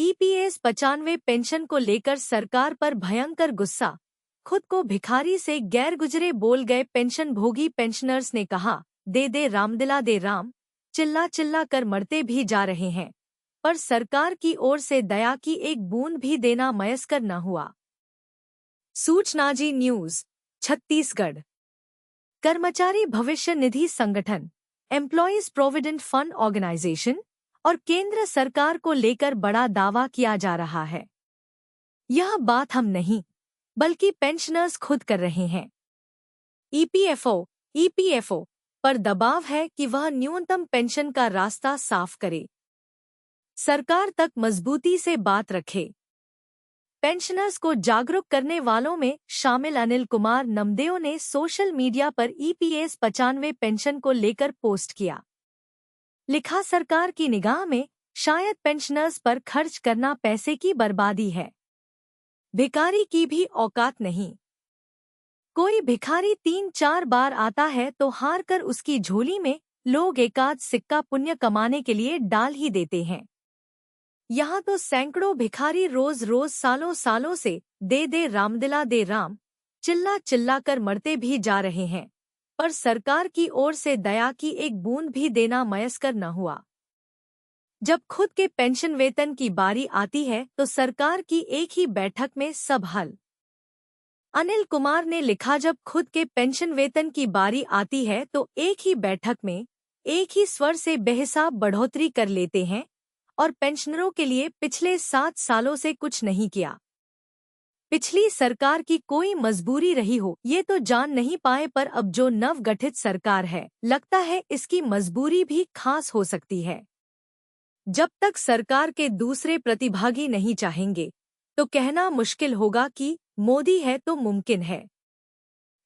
EPS 95 pension को लेकर सरकार पर भयंकर गुस्सा। खुद को भिखारी से गैर गुजरे बोल गए पेंशन भोगी पेंशनर्स ने कहा, दे दे रामदिला दे राम। चिल्ला चिल्ला कर मरते भी जा रहे हैं, पर सरकार की ओर से दया की एक बूंद भी देना मयस्कर न हुआ। सूचनाजी न्यूज छत्तीसगढ़। कर्मचारी भविष्य निधि संगठन, एम्प्लॉयज प्रोविडेंट फंड ऑर्गेनाइजेशन और केंद्र सरकार को लेकर बड़ा दावा किया जा रहा है। यह बात हम नहीं बल्कि पेंशनर्स खुद कर रहे हैं। ईपीएफओ पर दबाव है कि वह न्यूनतम पेंशन का रास्ता साफ करे, सरकार तक मजबूती से बात रखे। पेंशनर्स को जागरूक करने वालों में शामिल अनिल कुमार नमदेव ने सोशल मीडिया पर ईपीएस 95 पेंशन को लेकर पोस्ट किया। लिखा, सरकार की निगाह में शायद पेंशनर्स पर खर्च करना पैसे की बर्बादी है। भिखारी की भी औकात नहीं। कोई भिखारी 3-4 बार आता है तो हार कर उसकी झोली में लोग एकाध सिक्का पुण्य कमाने के लिए डाल ही देते हैं। यहाँ तो सैकड़ों भिखारी रोज रोज सालों सालों से दे दे रामदिला दे राम चिल्ला चिल्ला कर मरते भी जा रहे हैं, पर सरकार की ओर से दया की एक बूंद भी देना मयस्कर न हुआ। जब खुद के पेंशन वेतन की बारी आती है तो सरकार की एक ही बैठक में सब हल। अनिल कुमार ने लिखा, जब खुद के पेंशन वेतन की बारी आती है तो एक ही बैठक में एक ही स्वर से बेहिसाब बढ़ोतरी कर लेते हैं और पेंशनरों के लिए पिछले 7 सालों से कुछ नहीं किया। पिछली सरकार की कोई मजबूरी रही हो ये तो जान नहीं पाए, पर अब जो नवगठित सरकार है लगता है इसकी मजबूरी भी खास हो सकती है। जब तक सरकार के दूसरे प्रतिभागी नहीं चाहेंगे तो कहना मुश्किल होगा कि मोदी है तो मुमकिन है।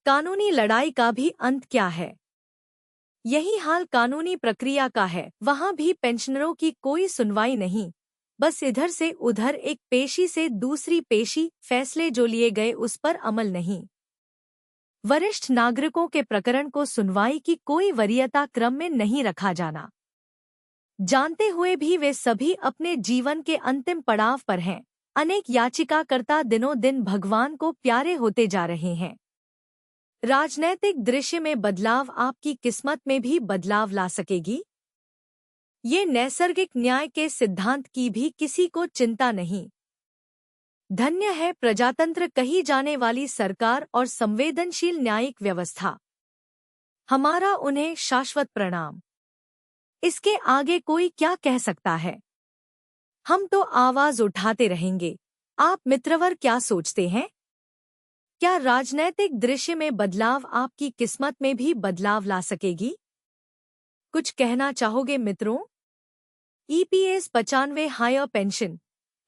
कानूनी लड़ाई का भी अंत क्या है? यही हाल कानूनी प्रक्रिया का है। वहां भी पेंशनरों की कोई सुनवाई नहीं, बस इधर से उधर, एक पेशी से दूसरी पेशी, फैसले जो लिए गए उस पर अमल नहीं। वरिष्ठ नागरिकों के प्रकरण को सुनवाई की कोई वरीयता क्रम में नहीं रखा जाना, जानते हुए भी वे सभी अपने जीवन के अंतिम पड़ाव पर हैं। अनेक याचिकाकर्ता दिनों दिन भगवान को प्यारे होते जा रहे हैं। राजनैतिक दृश्य में बदलाव आपकी किस्मत में भी बदलाव ला सकेगी। ये नैसर्गिक न्याय के सिद्धांत की भी किसी को चिंता नहीं। धन्य है प्रजातंत्र कही जाने वाली सरकार और संवेदनशील न्यायिक व्यवस्था। हमारा उन्हें शाश्वत प्रणाम। इसके आगे कोई क्या कह सकता है? हम तो आवाज उठाते रहेंगे। आप मित्रवर क्या सोचते हैं? क्या राजनैतिक दृश्य में बदलाव आपकी किस्मत में भी बदलाव ला सकेगी? कुछ कहना चाहोगे मित्रों? EPS 95 higher pension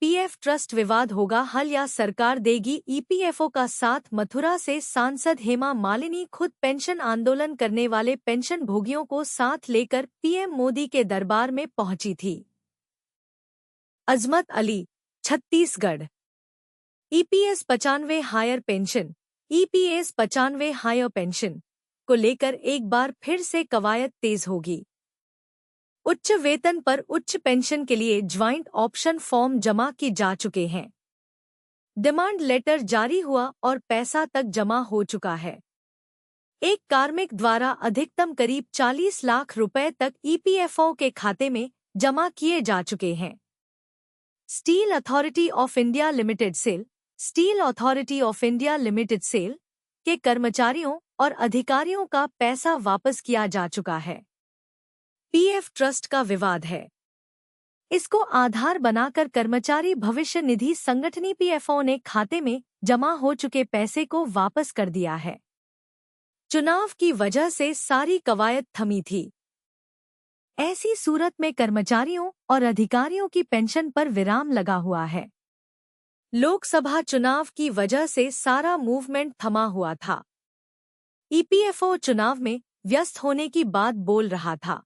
PF trust विवाद होगा हल या सरकार देगी ईपीएफओ का साथ? मथुरा से सांसद हेमा मालिनी खुद पेंशन आंदोलन करने वाले पेंशन भोगियों को साथ लेकर पीएम मोदी के दरबार में पहुंची थी। Azmat Ali, Chhattisgarh. EPS 95 higher pension EPS 95 higher pension को लेकर एक बार फिर से कवायद तेज होगी। उच्च वेतन पर उच्च पेंशन के लिए ज्वाइंट ऑप्शन फॉर्म जमा की जा चुके हैं। डिमांड लेटर जारी हुआ और पैसा तक जमा हो चुका है। एक कार्मिक द्वारा अधिकतम करीब 40 लाख रुपए तक ईपीएफओ के खाते में जमा किए जा चुके हैं। Steel authority of India limited SAIL के कर्मचारियों और अधिकारियों का पैसा वापस किया जा चुका है। पीएफ ट्रस्ट का विवाद है। इसको आधार बनाकर कर्मचारी भविष्य निधि संगठन ईपीएफओ ने खाते में जमा हो चुके पैसे को वापस कर दिया है। चुनाव की वजह से सारी कवायद थमी थी। ऐसी सूरत में कर्मचारियों और अधिकारियों की पेंशन पर विराम लगा हुआ है। लोकसभा चुनाव की वजह से सारा मूवमेंट थमा हुआ था। ईपीएफओ चुनाव में व्यस्त होने की बात बोल रहा था।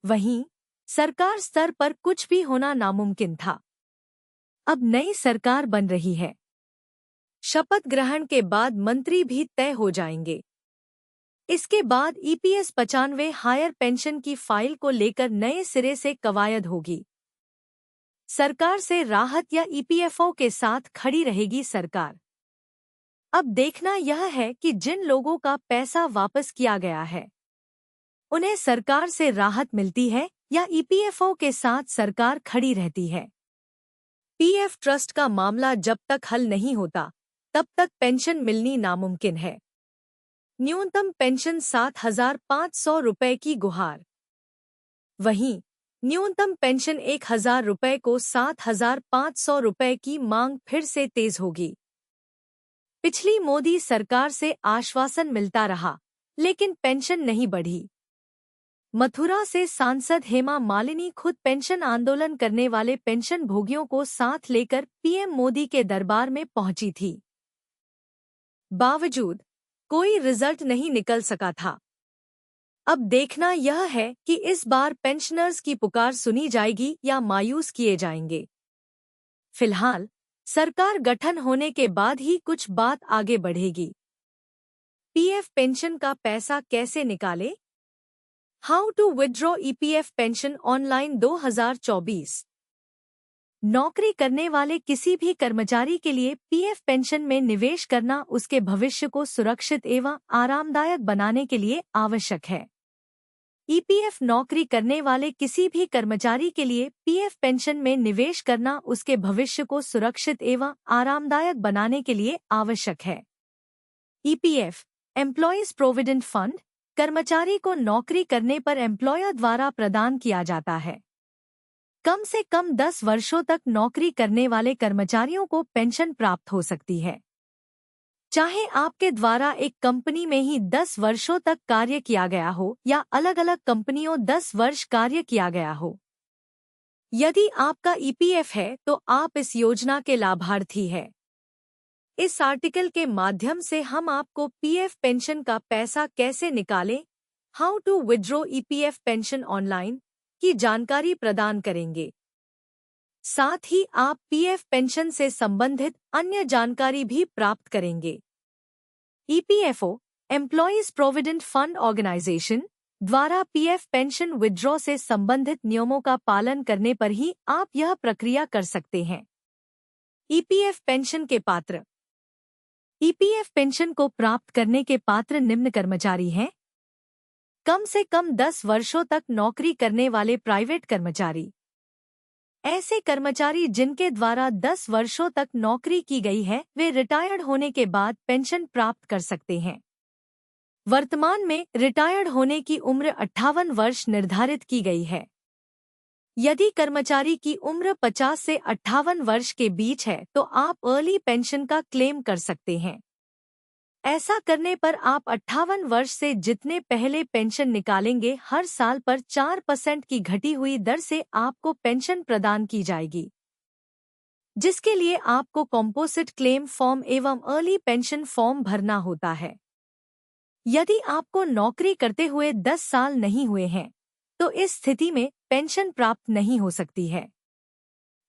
वहीं सरकार स्तर पर कुछ भी होना नामुमकिन था। अब नई सरकार बन रही है। शपथ ग्रहण के बाद मंत्री भी तय हो जाएंगे। इसके बाद ईपीएस 95 हायर पेंशन की फाइल को लेकर नए सिरे से कवायद होगी। सरकार से राहत या ईपीएफओ के साथ खड़ी रहेगी सरकार। अब देखना यह है कि जिन लोगों का पैसा वापस किया गया है उन्हें सरकार से राहत मिलती है या ईपीएफओ के साथ सरकार खड़ी रहती है। पीएफ ट्रस्ट का मामला जब तक हल नहीं होता तब तक पेंशन मिलनी नामुमकिन है। न्यूनतम पेंशन 7,500 रुपये की गुहार। वहीं न्यूनतम पेंशन 1,000 रुपये को 7,500 रुपये की मांग फिर से तेज होगी। पिछली मोदी सरकार से आश्वासन मिलता रहा लेकिन पेंशन नहीं बढ़ी। मथुरा से सांसद हेमा मालिनी खुद पेंशन आंदोलन करने वाले पेंशन भोगियों को साथ लेकर पीएम मोदी के दरबार में पहुंची थी। बावजूद कोई रिजल्ट नहीं निकल सका था। अब देखना यह है कि इस बार पेंशनर्स की पुकार सुनी जाएगी या मायूस किए जाएंगे। फिलहाल सरकार गठन होने के बाद ही कुछ बात आगे बढ़ेगी। पीएफ पेंशन का पैसा कैसे निकाले? How to withdraw EPF pension online 2024। नौकरी करने वाले किसी भी कर्मचारी के लिए पीएफ पेंशन में निवेश करना उसके भविष्य को सुरक्षित एवं आरामदायक बनाने के लिए आवश्यक है। ईपीएफ नौकरी करने वाले किसी भी कर्मचारी के लिए पीएफ पेंशन में निवेश करना उसके भविष्य को सुरक्षित एवं आरामदायक बनाने के लिए आवश्यक है। ईपीएफ एम्प्लॉयज प्रोविडेंट फंड कर्मचारी को नौकरी करने पर एम्प्लॉयर द्वारा प्रदान किया जाता है। कम से कम 10 वर्षों तक नौकरी करने वाले कर्मचारियों को पेंशन प्राप्त हो सकती है। चाहे आपके द्वारा एक कंपनी में ही 10 वर्षों तक कार्य किया गया हो या अलग अलग कंपनियों 10 वर्ष कार्य किया गया हो। यदि आपका ईपीएफ है तो आप इस योजना के लाभार्थी हैं। इस आर्टिकल के माध्यम से हम आपको पीएफ पेंशन का पैसा कैसे निकालें, how to withdraw EPF pension online की जानकारी प्रदान करेंगे। साथ ही आप पीएफ पेंशन से संबंधित अन्य जानकारी भी प्राप्त करेंगे। EPFO employees provident fund organisation द्वारा पीएफ पेंशन विथड्रॉ से संबंधित नियमों का पालन करने पर ही आप यह प्रक्रिया कर सकते हैं। ईपीएफ पेंशन के पात्र। ईपीएफ पेंशन को प्राप्त करने के पात्र निम्न कर्मचारी हैं। कम से कम 10 वर्षों तक नौकरी करने वाले प्राइवेट कर्मचारी। ऐसे कर्मचारी जिनके द्वारा 10 वर्षों तक नौकरी की गई है वे रिटायर्ड होने के बाद पेंशन प्राप्त कर सकते हैं। वर्तमान में रिटायर्ड होने की उम्र 58 वर्ष निर्धारित की गई है। यदि कर्मचारी की उम्र 50 से 58 वर्ष के बीच है तो आप अर्ली पेंशन का क्लेम कर सकते हैं। ऐसा करने पर आप 58 वर्ष से जितने पहले पेंशन निकालेंगे हर साल पर 4% की घटी हुई दर से आपको पेंशन प्रदान की जाएगी, जिसके लिए आपको कॉम्पोजिट क्लेम फॉर्म एवं अर्ली पेंशन फॉर्म भरना होता है। यदि आपको नौकरी करते हुए 10 साल नहीं हुए हैं तो इस स्थिति में पेंशन प्राप्त नहीं हो सकती है,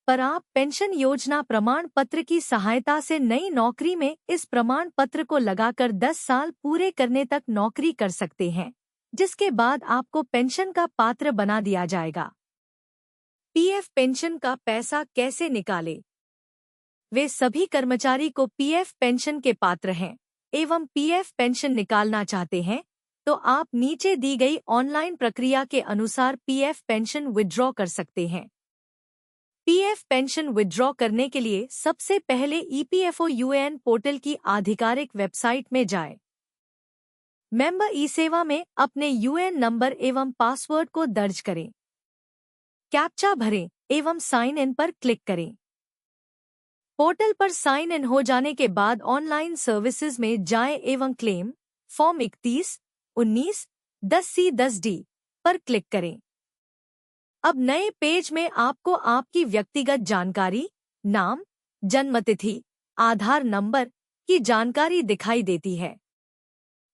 पर आप पेंशन योजना प्रमाण पत्र की सहायता से नई नौकरी में इस प्रमाण पत्र को लगाकर 10 साल पूरे करने तक नौकरी कर सकते हैं, जिसके बाद आपको पेंशन का पात्र बना दिया जाएगा। पीएफ पेंशन का पैसा कैसे निकाले? वे सभी कर्मचारी को पीएफ पेंशन के पात्र हैं एवं पीएफ पेंशन निकालना चाहते हैं तो आप नीचे दी गई ऑनलाइन प्रक्रिया के अनुसार पीएफ पेंशन विथड्रॉ कर सकते हैं। पीएफ पेंशन विथड्रॉ करने के लिए सबसे पहले ईपीएफओ यूएएन पोर्टल की आधिकारिक वेबसाइट में जाएं। मेंबर ई सेवा में अपने यूएएन नंबर एवं पासवर्ड को दर्ज करें। कैप्चा भरें एवं साइन इन पर क्लिक करें। पोर्टल पर साइन इन हो जाने के बाद ऑनलाइन सर्विसेज में जाएं एवं क्लेम फॉर्म 31, 19, 10C10D पर क्लिक करें। अब नए पेज में आपको आपकी व्यक्तिगत जानकारी, नाम, जन्मतिथि, आधार नंबर की जानकारी दिखाई देती है।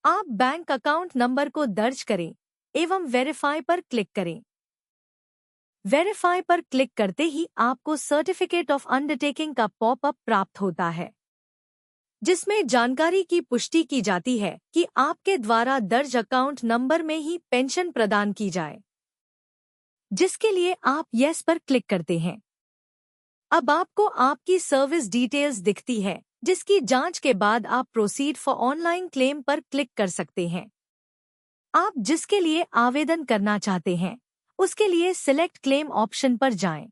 आप बैंक अकाउंट नंबर को दर्ज करें एवं वेरीफाई पर क्लिक करें। वेरीफाई पर क्लिक करते ही आपको सर्टिफिकेट ऑफ अंडरटेकिंग का पॉपअप प्राप्त होता है, जिसमें जानकारी की पुष्टि की जाती है कि आपके द्वारा दर्ज अकाउंट नंबर में ही पेंशन प्रदान की जाए, जिसके लिए आप यस पर क्लिक करते हैं। अब आपको आपकी सर्विस डिटेल्स दिखती है, जिसकी जांच के बाद आप प्रोसीड फॉर ऑनलाइन क्लेम पर क्लिक कर सकते हैं। आप जिसके लिए आवेदन करना चाहते हैं, उसके लिए सिलेक्ट क्लेम ऑप्शन पर जाएं।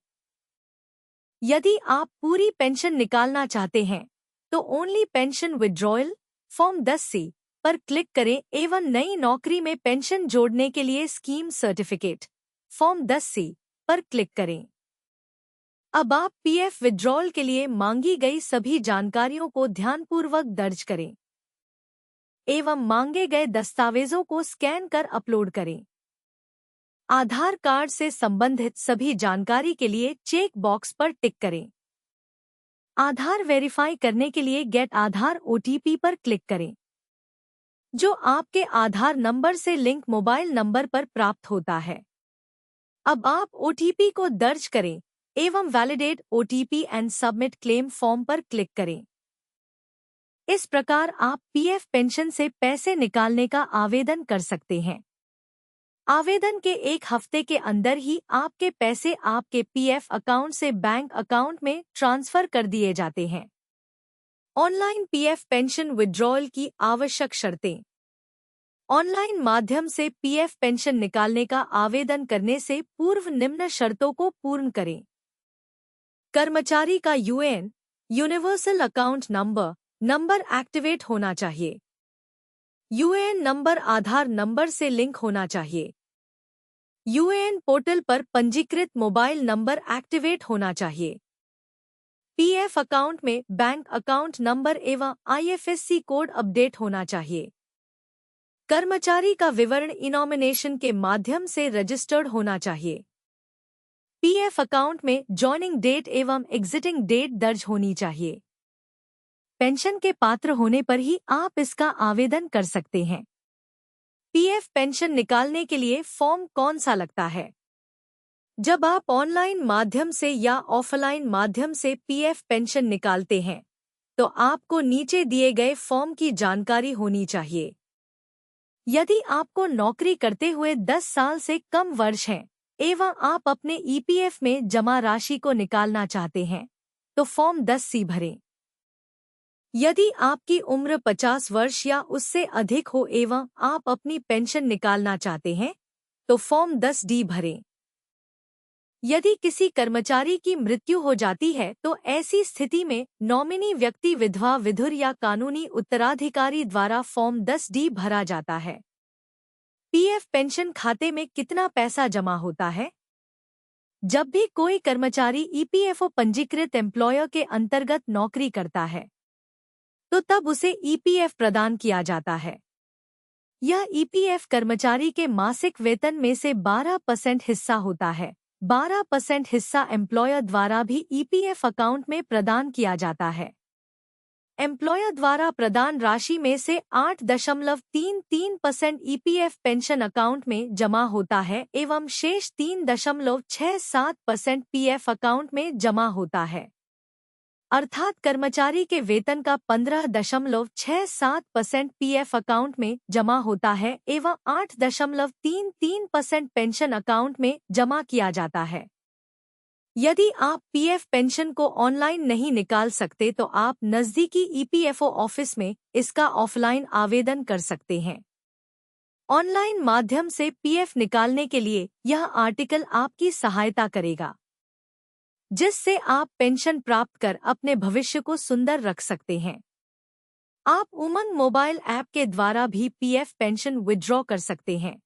यदि आप पूरी पेंशन निकालना चाहते हैं, तो only pension withdrawal form 10C पर क्लिक करें एवं नई नौकरी में पेंशन जोड़ने के लिए स्कीम सर्टिफिकेट फॉर्म 10C पर क्लिक करें। अब आप पीएफ विड्रॉल के लिए मांगी गई सभी जानकारियों को ध्यानपूर्वक दर्ज करें एवं मांगे गए दस्तावेजों को स्कैन कर अपलोड करें। आधार कार्ड से संबंधित सभी जानकारी के लिए चेक बॉक्स पर टिक करें। आधार वेरीफाई करने के लिए गेट आधार ओटीपी पर क्लिक करें, जो आपके आधार नंबर से लिंक मोबाइल नंबर पर प्राप्त होता है। अब आप ओटीपी को दर्ज करें एवं validate OTP and submit claim form पर क्लिक करें। इस प्रकार आप पीएफ पेंशन से पैसे निकालने का आवेदन कर सकते हैं। आवेदन के 1 हफ्ते के अंदर ही आपके पैसे आपके पीएफ अकाउंट से बैंक अकाउंट में ट्रांसफर कर दिए जाते हैं। ऑनलाइन पीएफ पेंशन विड्रॉल की आवश्यक शर्तें। ऑनलाइन माध्यम से पीएफ पेंशन निकालने का आवेदन करने से पूर्व निम्न शर्तों को पूर्ण करें। कर्मचारी का UAN universal account number activate होना चाहिए। यूएएन नंबर आधार नंबर से लिंक होना चाहिए। यूएएन पोर्टल पर पंजीकृत मोबाइल नंबर एक्टिवेट होना चाहिए। पीएफ अकाउंट में बैंक अकाउंट नंबर एवं आईएफएससी कोड अपडेट होना चाहिए। कर्मचारी का विवरण इनॉमिनेशन के माध्यम से रजिस्टर्ड होना चाहिए। पीएफ अकाउंट में जॉइनिंग डेट एवं एग्जिटिंग डेट दर्ज होनी चाहिए। पेंशन के पात्र होने पर ही आप इसका आवेदन कर सकते हैं। पीएफ पेंशन निकालने के लिए फॉर्म कौन सा लगता है? जब आप ऑनलाइन माध्यम से या ऑफलाइन माध्यम से पीएफ पेंशन निकालते हैं, तो आपको नीचे दिए गए फॉर्म की जानकारी होनी चाहिए। यदि आपको नौकरी करते हुए 10 साल से कम वर्ष हैं एवं आप अपने ईपीएफ में जमा राशि को निकालना चाहते हैं, तो फॉर्म 10C भरें। यदि आपकी उम्र 50 वर्ष या उससे अधिक हो एवं आप अपनी पेंशन निकालना चाहते हैं, तो फॉर्म 10D भरें। यदि किसी कर्मचारी की मृत्यु हो जाती है, तो ऐसी स्थिति में नॉमिनी व्यक्ति विधवा विधुर या कानूनी उत्तराधिकारी द्वारा फॉर्म 10D भरा जाता है। पीएफ पेंशन खाते में कितना पैसा जमा होता है? जब भी कोई कर्मचारी ईपीएफओ पंजीकृत एम्प्लॉयर के अंतर्गत नौकरी करता है, तो तब उसे ईपीएफ प्रदान किया जाता है। यह ईपीएफ कर्मचारी के मासिक वेतन में से 12% हिस्सा होता है। 12% हिस्सा एम्प्लॉयर द्वारा भी ईपीएफ अकाउंट में प्रदान किया जाता है। एम्प्लॉयर द्वारा प्रदान राशि में से 8.33% ईपीएफ पेंशन अकाउंट में जमा होता है एवं शेष 3.67% पीएफ अकाउंट में जमा होता है। अर्थात कर्मचारी के वेतन का 15.67% पीएफ अकाउंट में जमा होता है एवं 8.33% पेंशन अकाउंट में जमा किया जाता है। यदि आप पीएफ पेंशन को ऑनलाइन नहीं निकाल सकते, तो आप नज़दीकी ईपीएफओ ऑफिस में इसका ऑफलाइन आवेदन कर सकते हैं। ऑनलाइन माध्यम से पीएफ निकालने के लिए यह आर्टिकल आपकी सहायता करेगा, जिससे आप पेंशन प्राप्त कर अपने भविष्य को सुंदर रख सकते हैं। आप उमंग मोबाइल ऐप के द्वारा भी पीएफ पेंशन विड्रॉ कर सकते हैं।